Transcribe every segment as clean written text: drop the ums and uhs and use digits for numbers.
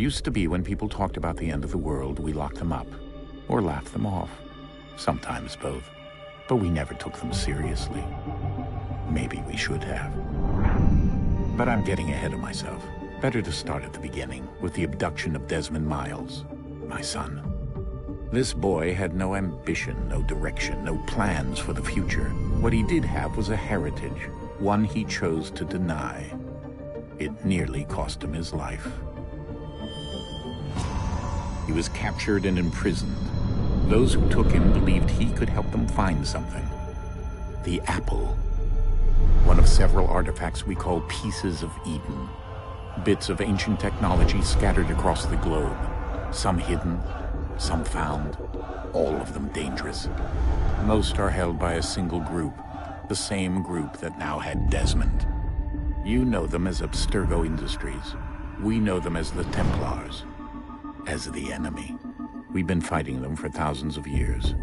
Used to be when people talked about the end of the world, we locked them up. Or laughed them off. Sometimes both. But we never took them seriously. Maybe we should have. But I'm getting ahead of myself. Better to start at the beginning, with the abduction of Desmond Miles, my son. This boy had no ambition, no direction, no plans for the future. What he did have was a heritage, one he chose to deny. It nearly cost him his life. He was captured and imprisoned. Those who took him believed he could help them find something. The apple. One of several artifacts we call pieces of Eden. Bits of ancient technology scattered across the globe. Some hidden, some found, all of them dangerous. Most are held by a single group, the same group that now had Desmond. You know them as Abstergo Industries. We know them as the Templars, as the enemy. We've been fighting them for thousands of years,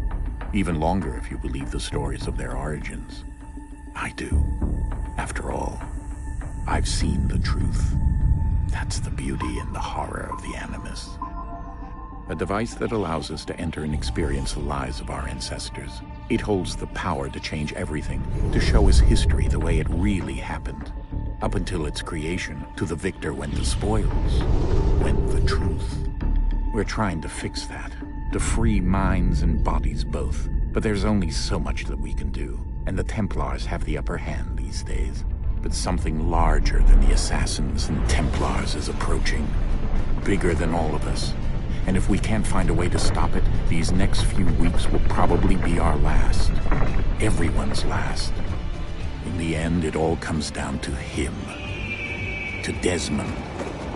even longer if you believe the stories of their origins. I do. After all, I've seen the truth. That's the beauty and the horror of the Animus. A device that allows us to enter and experience the lives of our ancestors. It holds the power to change everything, to show us history the way it really happened. Up until its creation, to the victor went the spoils, went the truth. We're trying to fix that, to free minds and bodies both. But there's only so much that we can do, and the Templars have the upper hand these days. But something larger than the Assassins and Templars is approaching, bigger than all of us. And if we can't find a way to stop it, these next few weeks will probably be our last. Everyone's last. In the end, it all comes down to him. To Desmond.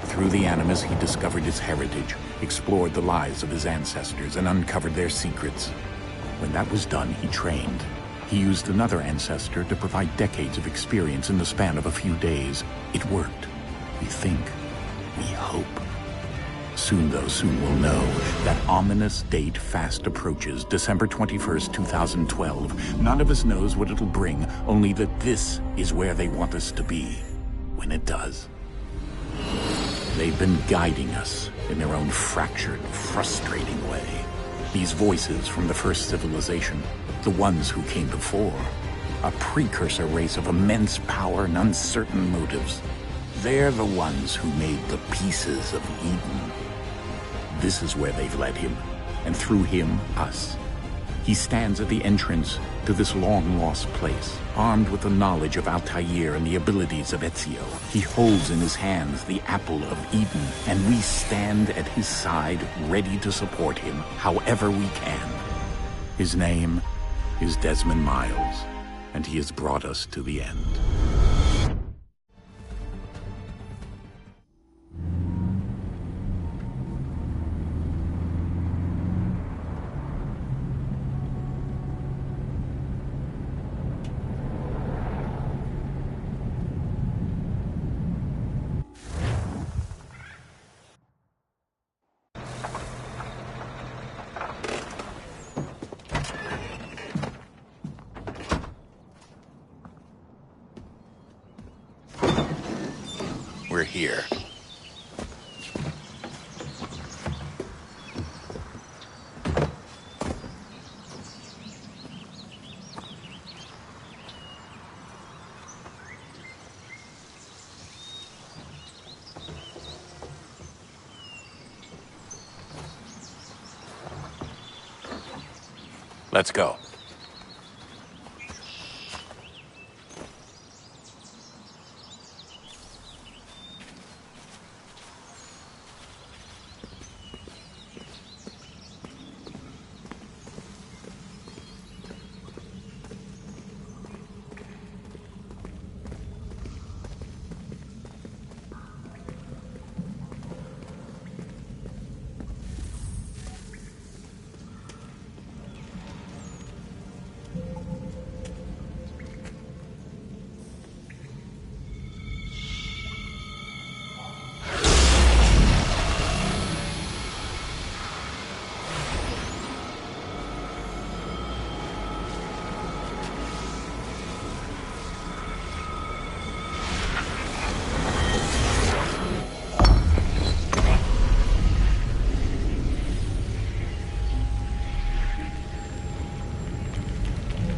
Through the Animus, he discovered his heritage, explored the lives of his ancestors, and uncovered their secrets. When that was done, he trained. He used another ancestor to provide decades of experience in the span of a few days. It worked. We think. We hope. Soon, though, soon we'll know. That ominous date fast approaches, December 21st, 2012. None of us knows what it'll bring, only that this is where they want us to be, when it does. They've been guiding us in their own fractured, frustrating way. These voices from the first civilization, the ones who came before, a precursor race of immense power and uncertain motives. They're the ones who made the pieces of Eden. This is where they've led him, and through him, us. He stands at the entrance to this long-lost place, armed with the knowledge of Altair and the abilities of Ezio. He holds in his hands the apple of Eden, and we stand at his side, ready to support him however we can. His name is Desmond Miles, and he has brought us to the end. We're here. Let's go.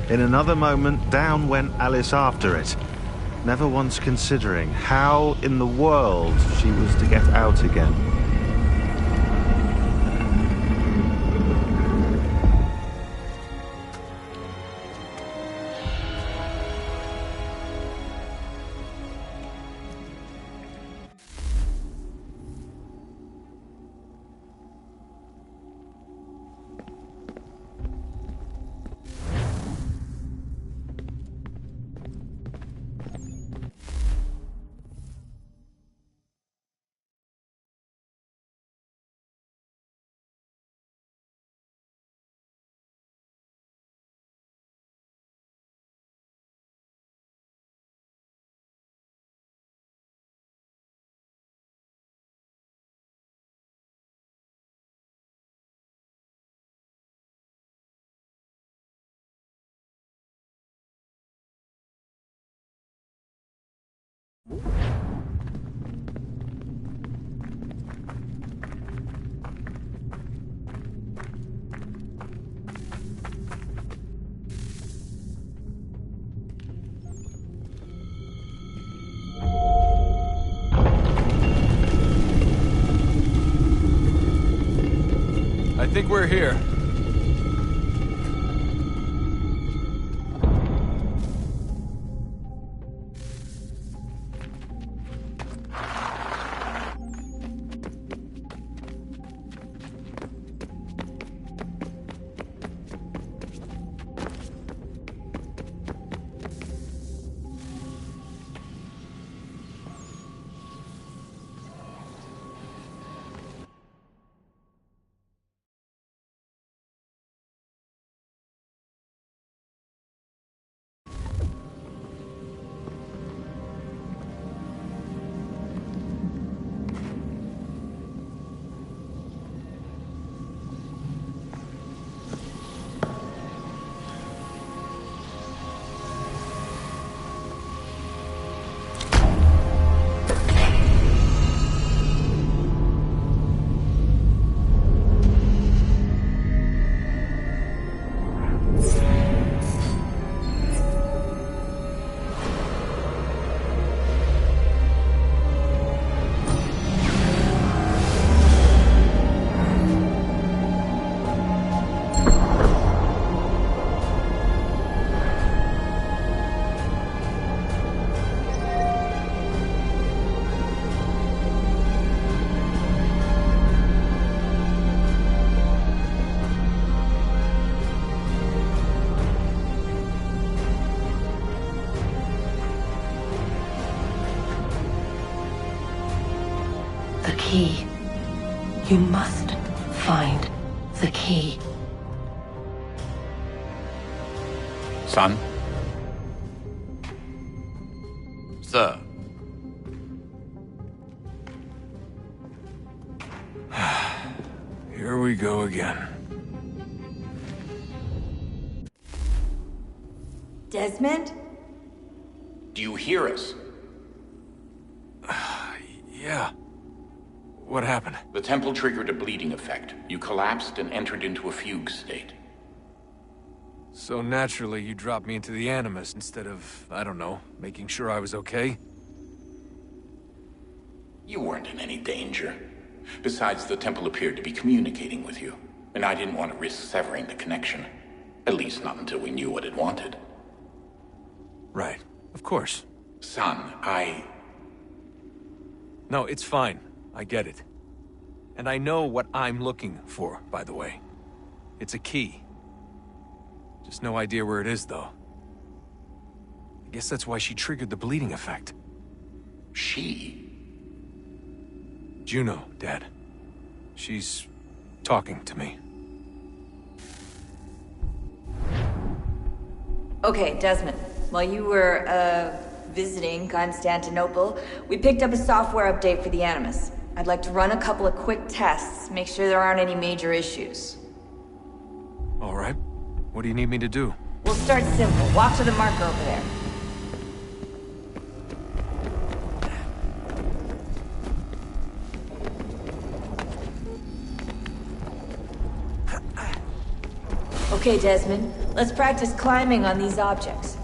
In another moment, down went Alice after it, never once considering how in the world she was to get out again. I think we're here. The key. You must find the key. Son? Sir. Here we go again. Desmond? Do you hear us? Yeah. What happened? The temple triggered a bleeding effect. You collapsed and entered into a fugue state. So naturally, you dropped me into the Animus instead of, I don't know, making sure I was okay? You weren't in any danger. Besides, the temple appeared to be communicating with you, and I didn't want to risk severing the connection. At least not until we knew what it wanted. Right. Of course. Son, No, it's fine. I get it. And I know what I'm looking for, by the way. It's a key. Just no idea where it is, though. I guess that's why she triggered the bleeding effect. She? Juno, Dad. She's talking to me. Okay, Desmond. While you were, visiting Constantinople, we picked up a software update for the Animus. I'd like to run a couple of quick tests, make sure there aren't any major issues. All right. What do you need me to do? We'll start simple. Walk to the marker over there. Okay, Desmond. Let's practice climbing on these objects.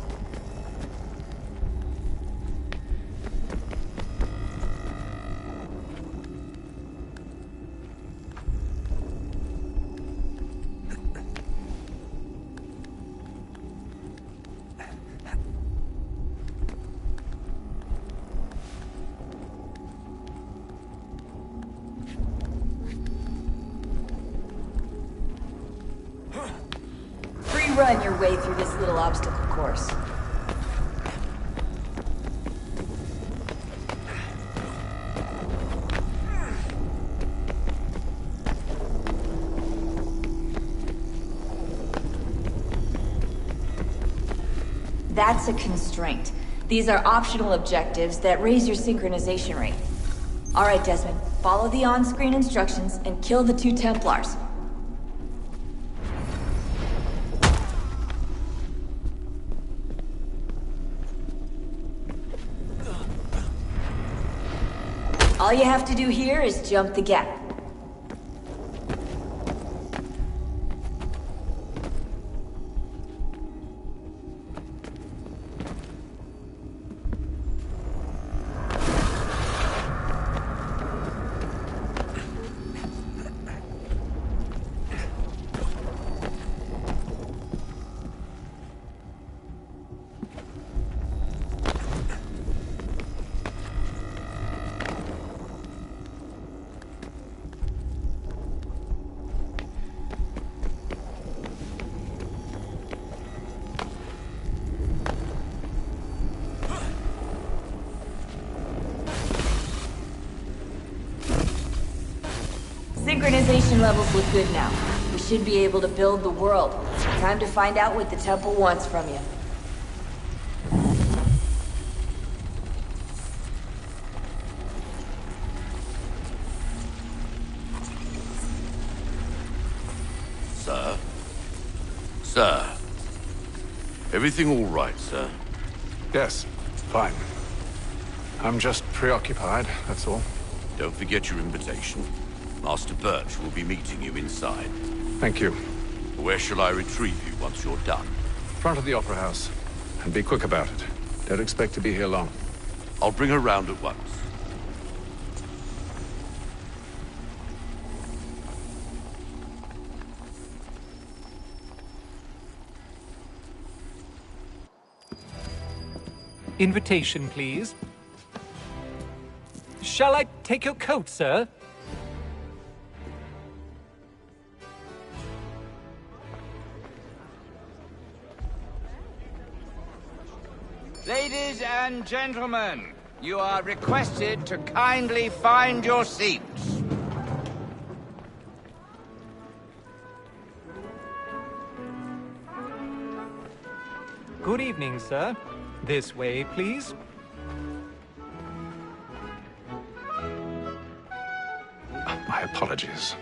Run your way through this little obstacle course. That's a constraint. These are optional objectives that raise your synchronization rate. All right, Desmond. Follow the on-screen instructions and kill the 2 Templars. All you have to do here is jump the gap. Synchronization levels look good now. We should be able to build the world. Time to find out what the temple wants from you. Sir? Sir? Everything all right, sir? Yes, fine. I'm just preoccupied, that's all. Don't forget your invitation. Master Birch will be meeting you inside. Thank you. Where shall I retrieve you once you're done? Front of the Opera House. And be quick about it. Don't expect to be here long. I'll bring her round at once. Invitation, please. Shall I take your coat, sir? Ladies and gentlemen, you are requested to kindly find your seats. Good evening, sir. This way, please. My apologies.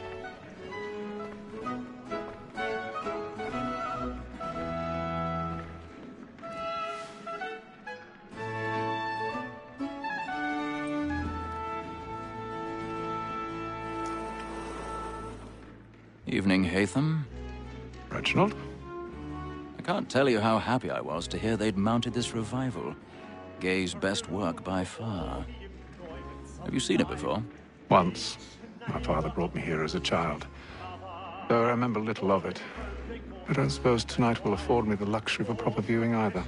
Evening, Hatham. Reginald? I can't tell you how happy I was to hear they'd mounted this revival. Gay's best work by far. Have you seen it before? Once. My father brought me here as a child. Though I remember little of it. I don't suppose tonight will afford me the luxury of a proper viewing either.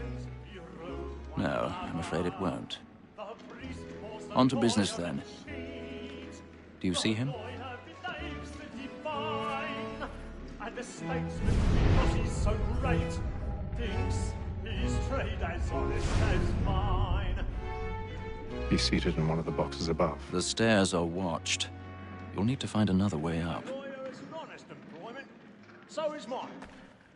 No, I'm afraid it won't. On to business then. Do you see him? And the statesman, because he's so great, thinks his trade as honest as mine. He's seated in one of the boxes above. The stairs are watched. You'll need to find another way up. Lawyer is an honest employment, so is mine.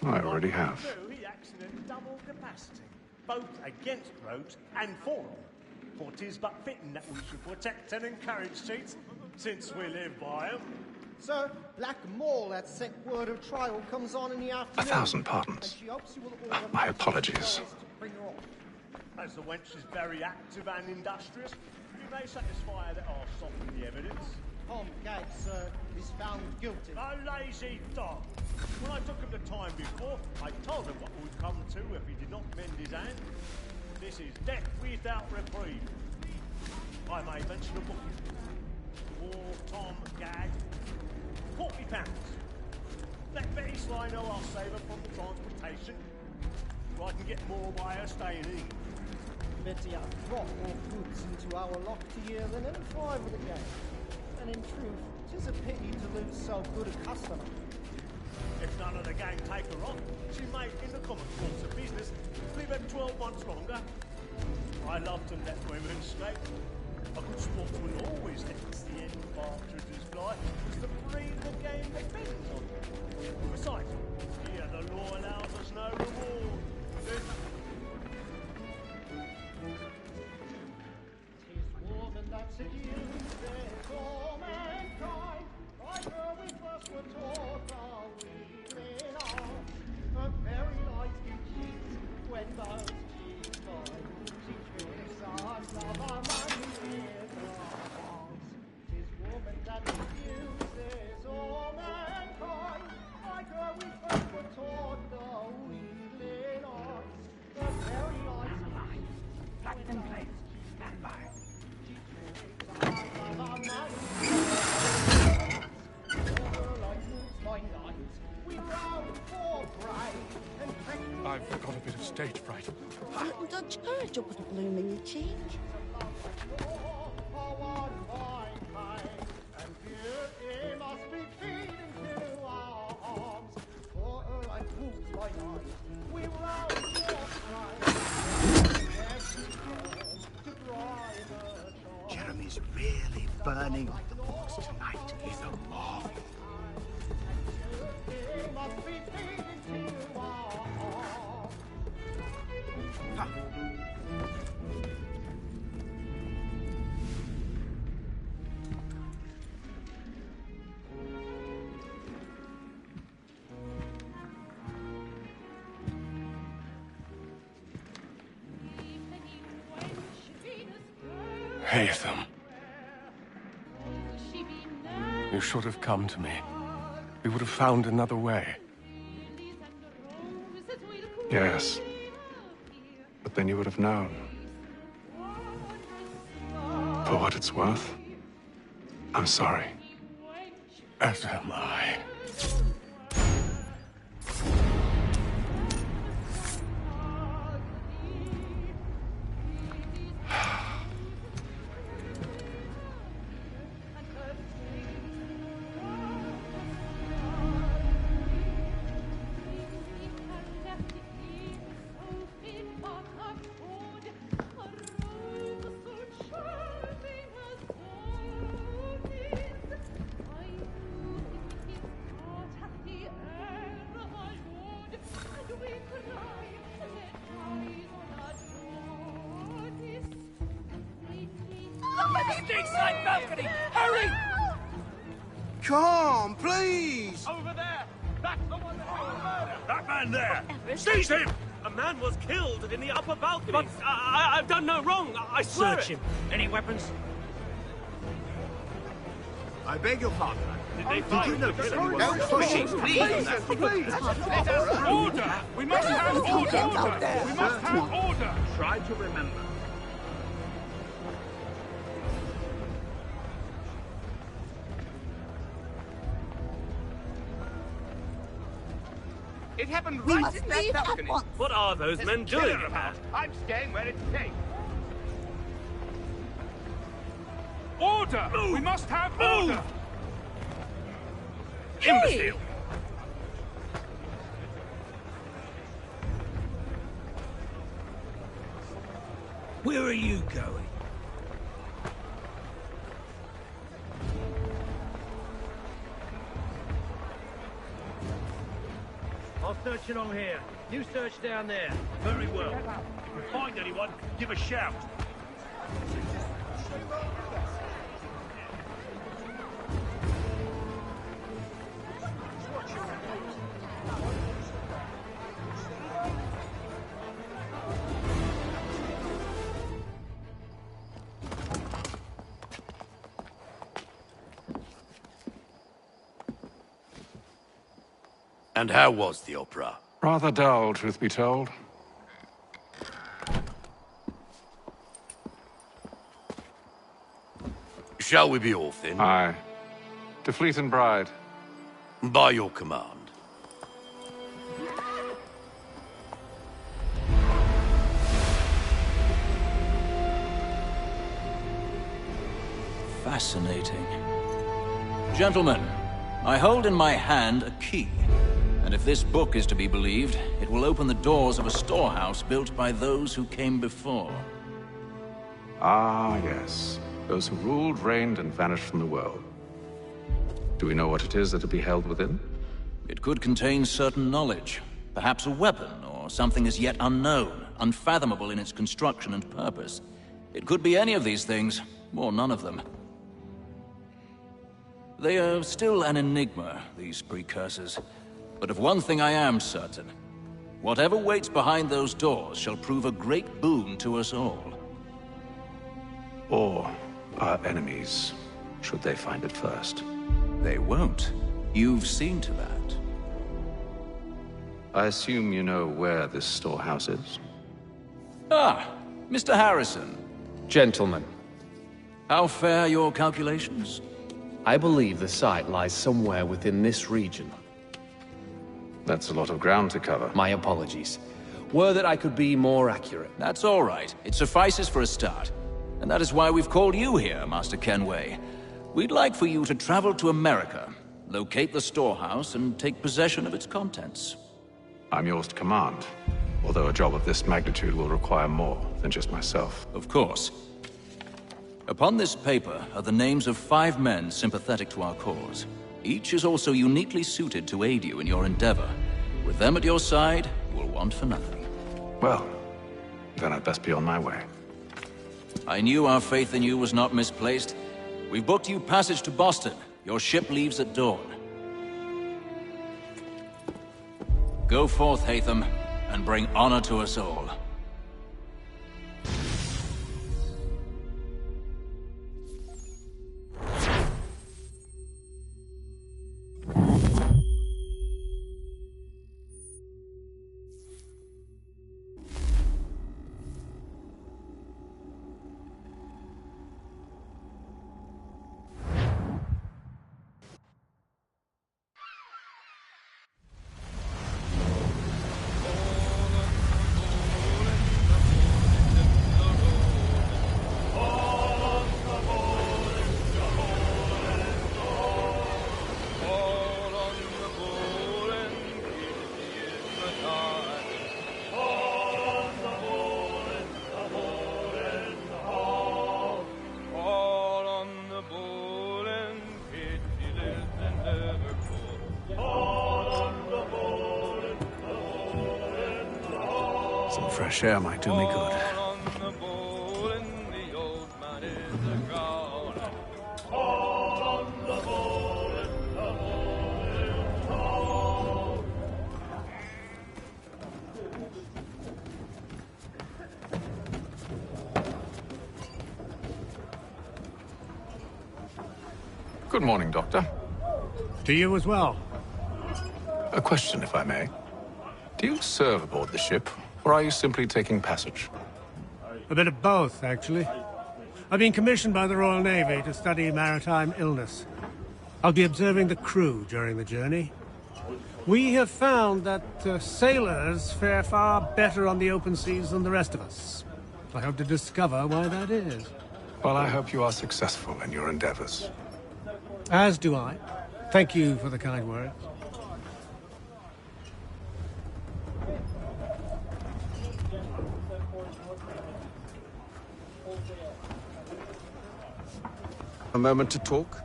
I already have. He acts in a double capacity, both against rogues and for them. For 'tis but fitting that we should protect and encourage cheats, since we live by 'em. Sir, Black Mall, that set word of trial comes on in the afternoon. 1,000 pardons. And she hopes you will order My apologies. to bring her off. As the wench is very active and industrious, you may satisfy her that I'll soften the evidence. Tom Gag, sir, is found guilty. A lazy dog. When I took him the time before, I told him what would come to if he did not mend his hand. This is death without reprieve. I may mention a booking. For Tom Gag, £40. Let Betty Sly know I'll save her from the transportation, so I can get more by her staying in. Betty has brought more goods into our locked year than any five of the gang. And in truth, 'tis a pity to lose so good a customer. If none of the gang take her on, she may, in the common course of business, leave her 12 months longer. I love to let women escape. A good sportsman always lets the end partridges fly, because the breed of the game depends on it. Besides, here the law allows us no reward. Tis woman that seduces all mankind, like her we first were taught our weaving on. Her very light we cheat when those cheats find. She tricks us of our money with her hearts. Tis woman that seduces all mankind, like her we first were taught the weaving on. Her very light we cheat when those Stand by. I've got a bit of stage fright. Don't courage up with a bloom in your cheek. Jeremy's really burning up the boards tonight. He's a moth. Haytham. You should have come to me. We would have found another way. Yes. But then you would have known. For what it's worth, I'm sorry. As am I. Stateside balcony! Hurry! Come, please! Over there! That's the one that was murdered! That man there! Seize him! A man was killed in the upper balcony. But I've done no wrong. I swear Search him. Any weapons? I beg your pardon. Did they find you notice anyone? No pushing, please! Order! We must have order! We must have order! Try to remember. It happened right in that balcony. What are those men doing? I'm staying where it's safe. Order! Move. We must have order! Imbecile! Where are you going? I'll search along here. You search down there. Very well. If you find anyone, give a shout. And how was the opera? Rather dull, truth be told. Shall we be off then? Aye. To Fleet and Bride. By your command. Fascinating. Gentlemen, I hold in my hand a key. And if this book is to be believed, it will open the doors of a storehouse built by those who came before. Ah, yes. Those who ruled, reigned, and vanished from the world. Do we know what it is that will be held within? It could contain certain knowledge. Perhaps a weapon, or something as yet unknown, unfathomable in its construction and purpose. It could be any of these things, or none of them. They are still an enigma, these precursors. But of one thing I am certain. Whatever waits behind those doors shall prove a great boon to us all. Or our enemies, should they find it first. They won't. You've seen to that. I assume you know where this storehouse is? Ah, Mr. Harrison. Gentlemen. How fare your calculations? I believe the site lies somewhere within this region. That's a lot of ground to cover. My apologies. Were that I could be more accurate. That's all right. It suffices for a start. And that is why we've called you here, Master Kenway. We'd like for you to travel to America, locate the storehouse, and take possession of its contents. I'm yours to command, although a job of this magnitude will require more than just myself. Of course. Upon this paper are the names of 5 men sympathetic to our cause. Each is also uniquely suited to aid you in your endeavor. With them at your side, you will want for nothing. Well, then I'd best be on my way. I knew our faith in you was not misplaced. We've booked you passage to Boston. Your ship leaves at dawn. Go forth, Hatham, and bring honor to us all. Some fresh air might do me good. Good morning, Doctor. To you as well. A question, if I may. Do you serve aboard the ship, or are you simply taking passage? A bit of both, actually. I've been commissioned by the Royal Navy to study maritime illness. I'll be observing the crew during the journey. We have found that sailors fare far better on the open seas than the rest of us. I hope to discover why that is. Well, I hope you are successful in your endeavors. As do I. Thank you for the kind words. A moment to talk?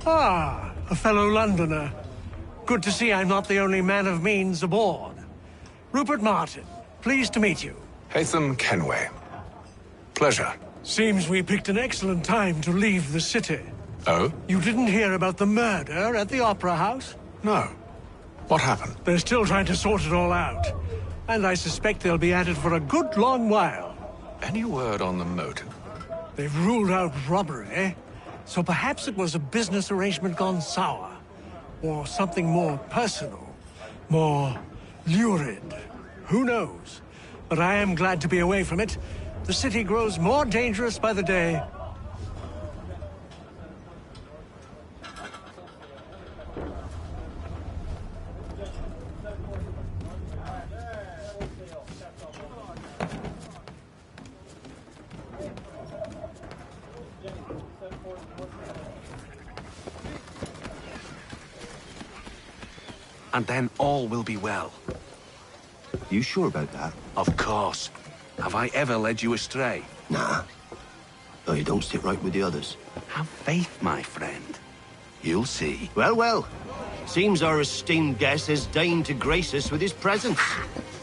Ah, a fellow Londoner. Good to see I'm not the only man of means aboard. Rupert Martin, pleased to meet you. Hatham Kenway. Pleasure. Seems we picked an excellent time to leave the city. Oh? You didn't hear about the murder at the Opera House? No. What happened? They're still trying to sort it all out. And I suspect they'll be at it for a good long while. Any word on the motive? They've ruled out robbery, so perhaps it was a business arrangement gone sour. Or something more personal. more lurid. Who knows? But I am glad to be away from it. The city grows more dangerous by the day. And then all will be well. You sure about that? Of course. Have I ever led you astray? Nah. Though you don't sit right with the others. Have faith, my friend. You'll see. Well, well. Seems our esteemed guest has deigned to grace us with his presence.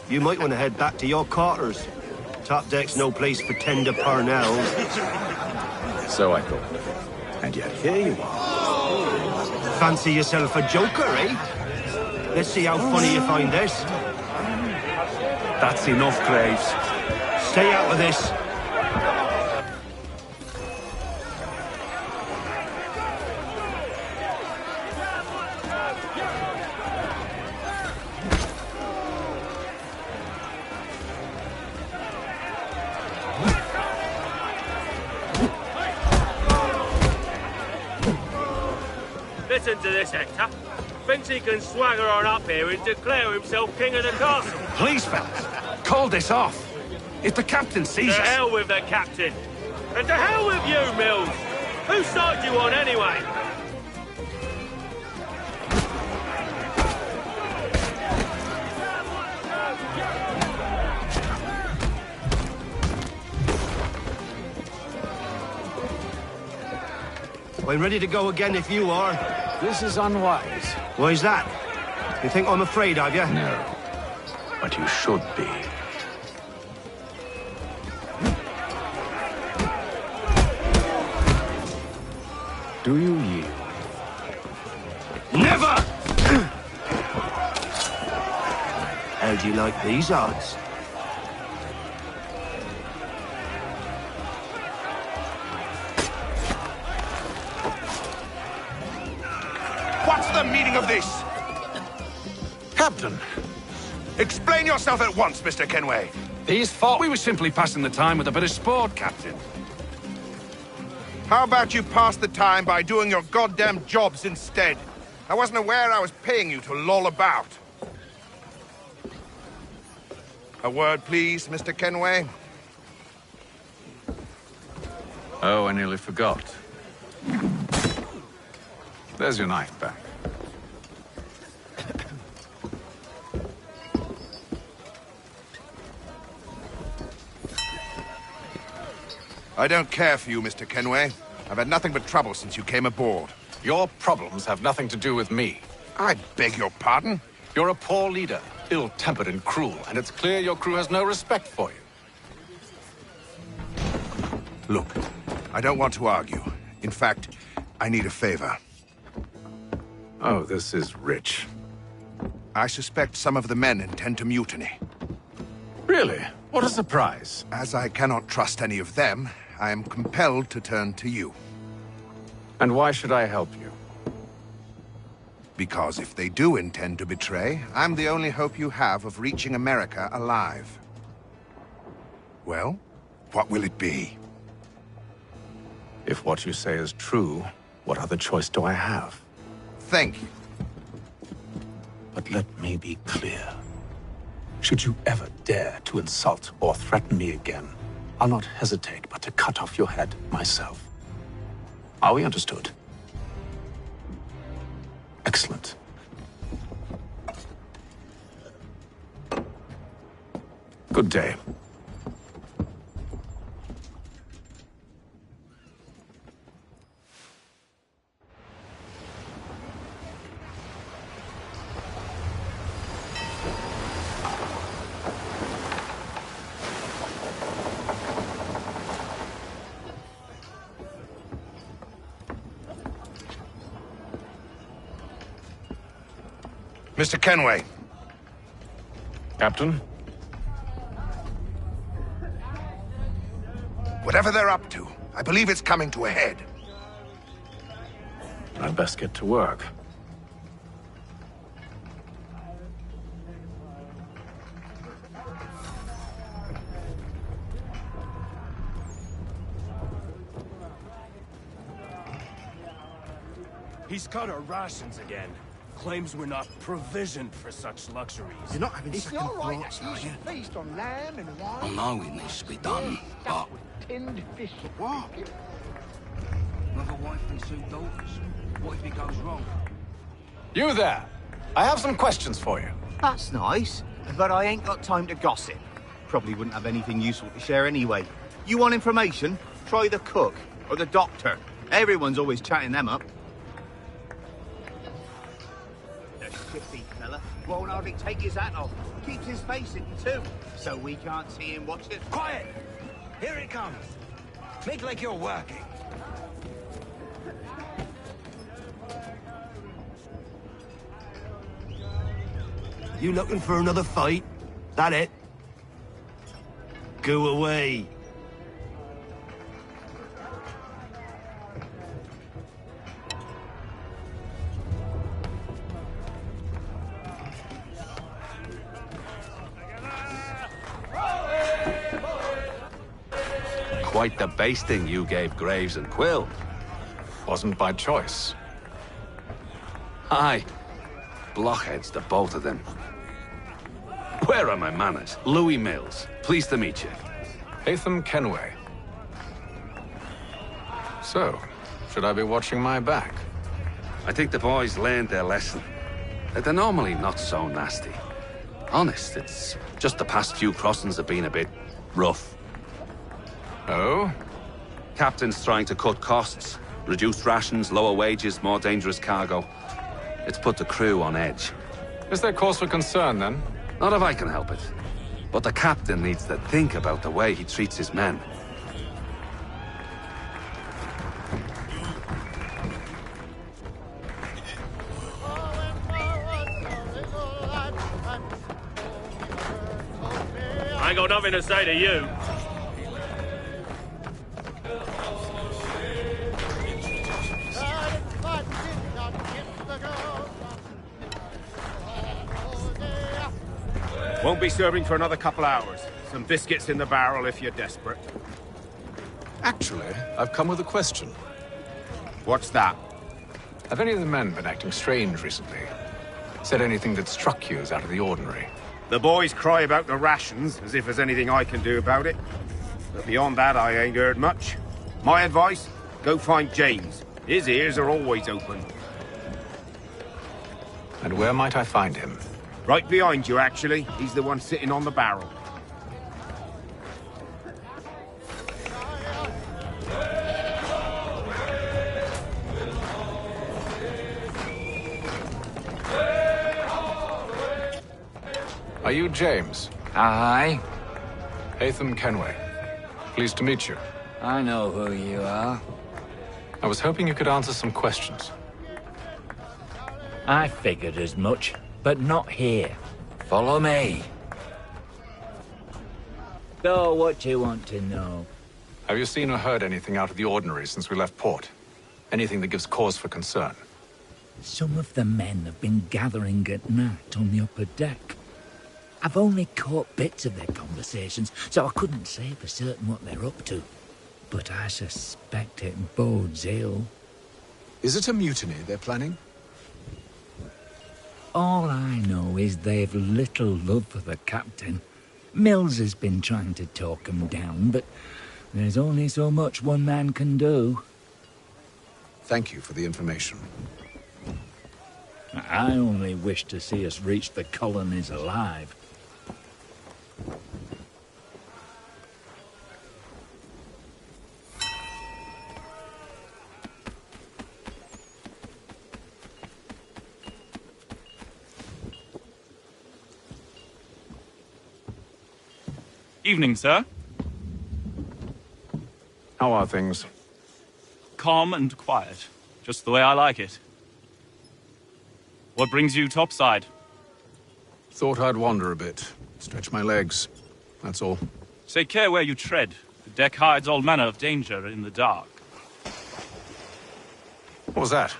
You might want to head back to your quarters. Top deck's no place for tender parnells. So I thought. And yet here you are. Fancy yourself a joker, eh? Let's see how funny you find this. That's enough, Graves. Stay out of this. Listen to this, Hector. Thinks he can swagger on up here and declare himself king of the castle. Please, fellas, call this off. If the captain sees us... To hell with the captain. And to hell with you, Mills. Whose side you on, anyway? I'm ready to go again if you are. This is unwise. Why's that? You think I'm afraid of you? No. But you should be. Do you yield? Never! How'd you like these odds? What's the meaning of this? Captain! Explain yourself at once, Mr. Kenway. These thought we were simply passing the time with a bit of sport, Captain. How about you pass the time by doing your goddamn jobs instead? I wasn't aware I was paying you to loll about. A word, please, Mr. Kenway. Oh, I nearly forgot. There's your knife back. I don't care for you, Mr. Kenway. I've had nothing but trouble since you came aboard. Your problems have nothing to do with me. I beg your pardon? You're a poor leader, ill-tempered and cruel, and it's clear your crew has no respect for you. Look, I don't want to argue. In fact, I need a favor. Oh, this is rich. I suspect some of the men intend to mutiny. Really? What a surprise. As I cannot trust any of them, I am compelled to turn to you. And why should I help you? Because if they do intend to betray, I'm the only hope you have of reaching America alive. Well, what will it be? If what you say is true, what other choice do I have? Thank you. But let me be clear. Should you ever dare to insult or threaten me again, I'll not hesitate but to cut off your head myself. Are we understood? Excellent. Good day. Mr. Kenway. Captain? Whatever they're up to, I believe it's coming to a head. I'd best get to work. He's cut our rations again. Claims we're not provisioned for such luxuries. You're not having It's second not right thoughts, that you are you? should feast on lamb and wine. I know it needs to be done, but... Tinned fish. What? You have a wife and 2 daughters. What if it goes wrong? You there! I have some questions for you. That's nice, but I ain't got time to gossip. Probably wouldn't have anything useful to share anyway. You want information? Try the cook or the doctor. Everyone's always chatting them up. The shifty fella won't hardly take his hat off. Keeps his face hidden too, so we can't see him watch it. Quiet! Here it comes. Make like you're working. You looking for another fight? That it? Go away. Quite the basting you gave Graves and Quill. Wasn't by choice. Aye. Blockheads, the both of them. Where are my manners? Louis Mills. Pleased to meet you. Hatham Kenway. So, should I be watching my back? I think the boys learned their lesson. They're normally not so nasty. Honest, it's just the past few crossings have been a bit rough. Oh? Captain's trying to cut costs, reduce rations, lower wages, more dangerous cargo. It's put the crew on edge. Is there cause for concern, then? Not if I can help it. But the captain needs to think about the way he treats his men. I ain't got nothing to say to you. Won't be serving for another couple hours. Some biscuits in the barrel if you're desperate. Actually, I've come with a question. What's that? Have any of the men been acting strange recently? Said anything that struck you as out of the ordinary? The boys cry about the rations, as if there's anything I can do about it. But beyond that, I ain't heard much. My advice? Go find James. His ears are always open. And where might I find him? Right behind you, actually. He's the one sitting on the barrel. Are you James? Aye. Hatham Kenway. Pleased to meet you. I know who you are. I was hoping you could answer some questions. I figured as much, but not here. Follow me. So, what do you want to know? Have you seen or heard anything out of the ordinary since we left port? Anything that gives cause for concern? Some of the men have been gathering at night on the upper deck. I've only caught bits of their conversations, so I couldn't say for certain what they're up to. But I suspect it bodes ill. Is it a mutiny they're planning? All I know is they've little love for the captain. Mills has been trying to talk him down, but there's only so much one man can do. Thank you for the information. I only wish to see us reach the colonies alive. Evening, sir. How are things? Calm and quiet. Just the way I like it. What brings you topside? Thought I'd wander a bit. Stretch my legs. That's all. Take care where you tread. The deck hides all manner of danger in the dark. What was that?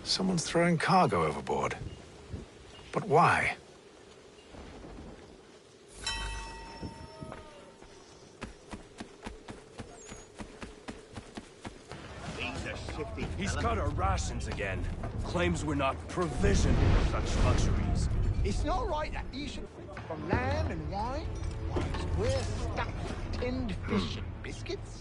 Someone's throwing cargo overboard. But why? shifty. He's fella. got our rations again. Claims we're not provisioned with such luxuries. It's not right that you should from lamb and wine. Whilst we're stuck with tinned fish and biscuits.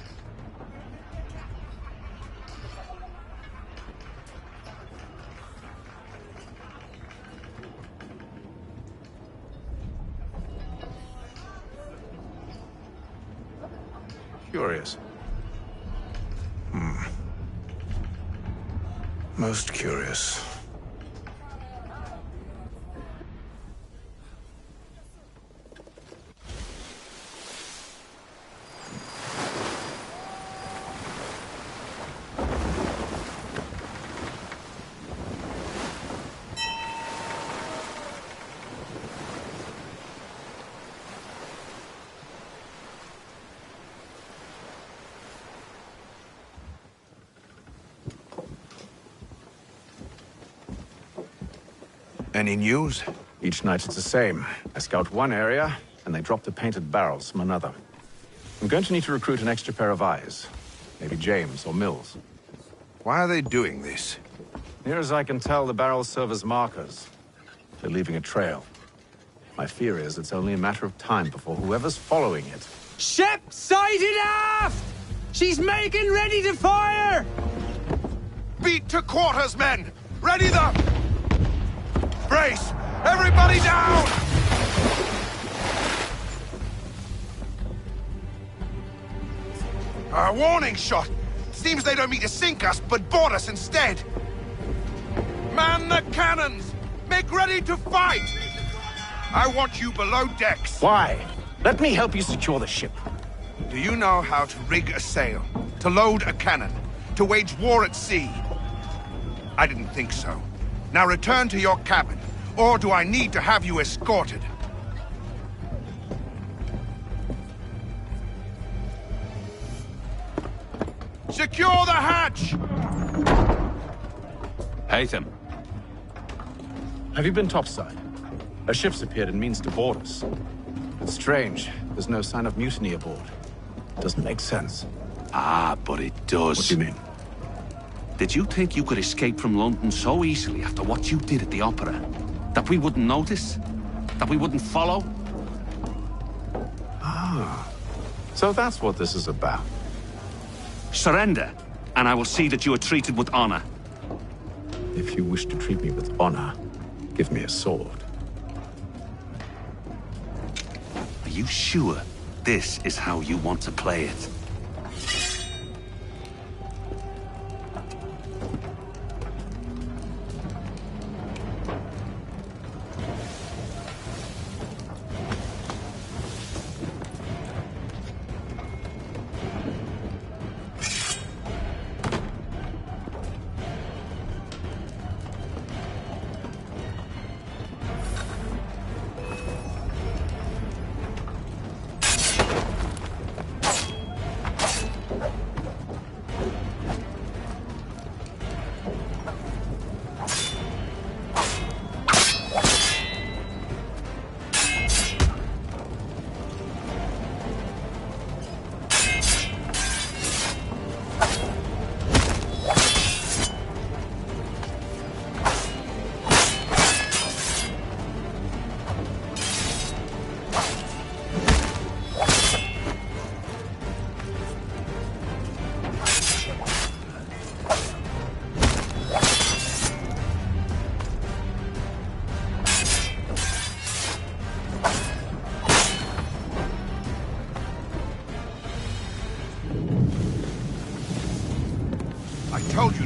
Curious. Most curious. Any news? Each night it's the same. I scout one area, and they drop the painted barrels from another. I'm going to need to recruit an extra pair of eyes. Maybe James or Mills. Why are they doing this? Near as I can tell, the barrels serve as markers. They're leaving a trail. My fear is it's only a matter of time before whoever's following it... Ship sighted aft! She's making ready to fire! Beat to quarters, men! Ready the... Brace! Everybody down! A warning shot! Seems they don't mean to sink us, but board us instead! Man the cannons! Make ready to fight! I want you below decks. Why? Let me help you secure the ship. Do you know how to rig a sail? To load a cannon? To wage war at sea? I didn't think so. Now return to your cabin, or do I need to have you escorted? Secure the hatch! Haytham. Have you been topside? A ship's appeared and means to board us. It's strange. There's no sign of mutiny aboard. Doesn't make sense. Ah, but it does. What do you mean? Did you think you could escape from London so easily after what you did at the opera? That we wouldn't notice? That we wouldn't follow? Ah. So that's what this is about. Surrender, and I will see that you are treated with honor. If you wish to treat me with honor, give me a sword. Are you sure this is how you want to play it?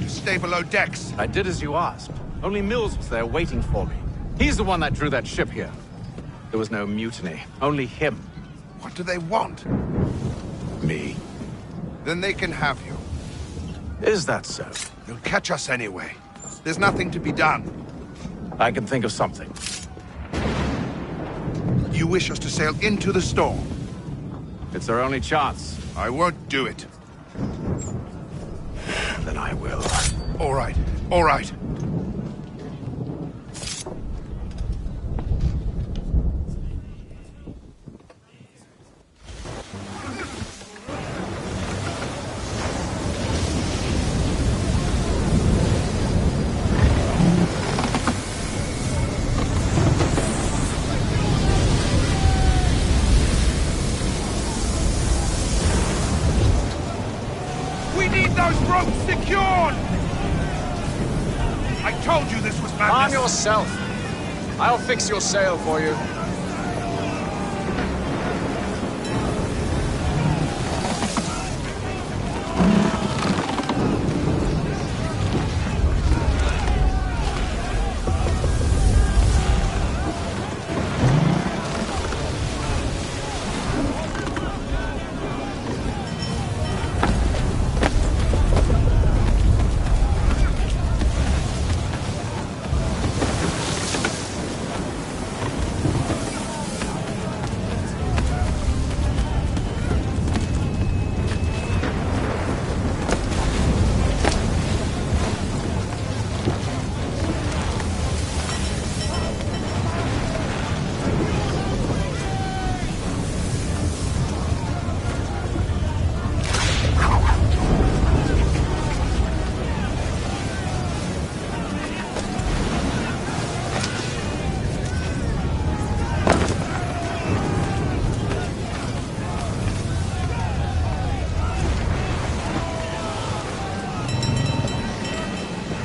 Stay below decks. I did as you asked. Only Mills was there waiting for me. He's the one that drew that ship here. There was no mutiny. Only him. What do they want? Me. Then they can have you. Is that so? They'll catch us anyway. There's nothing to be done. I can think of something. You wish us to sail into the storm? It's our only chance. I won't do it. Then I will. All right. All right. I told you this was madness! Calm yourself. I'll fix your sail for you.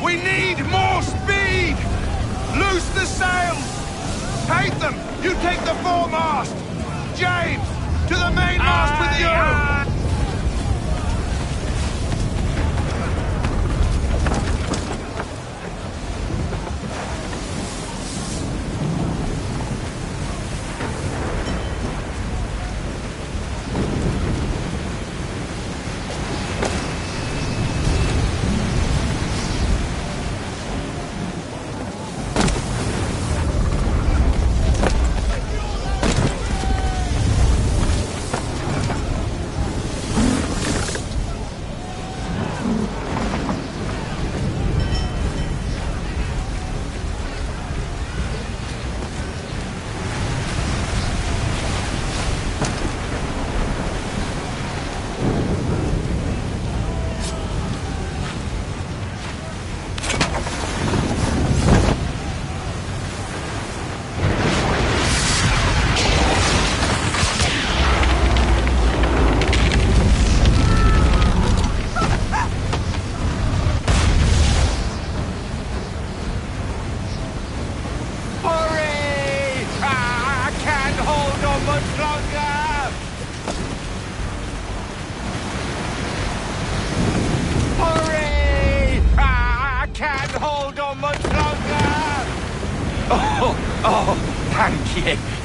We need more speed! Loose the sails! Take them! You take the foremast! James! To the mainmast with you!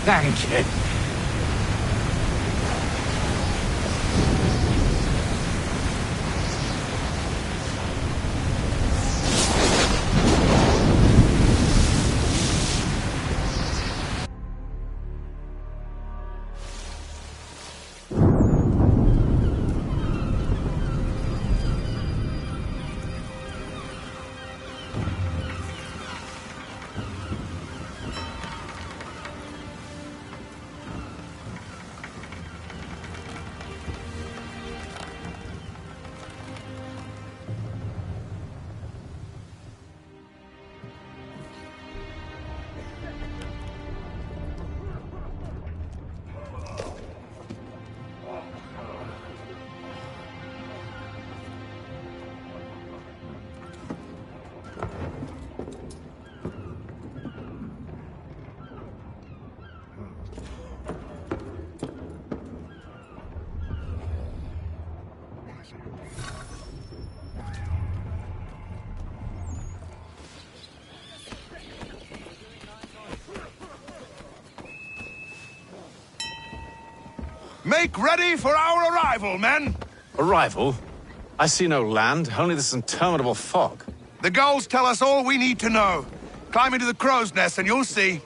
Thank you. Make ready for our arrival, men! Arrival? I see no land, only this interminable fog. The gulls tell us all we need to know. Climb into the crow's nest and you'll see.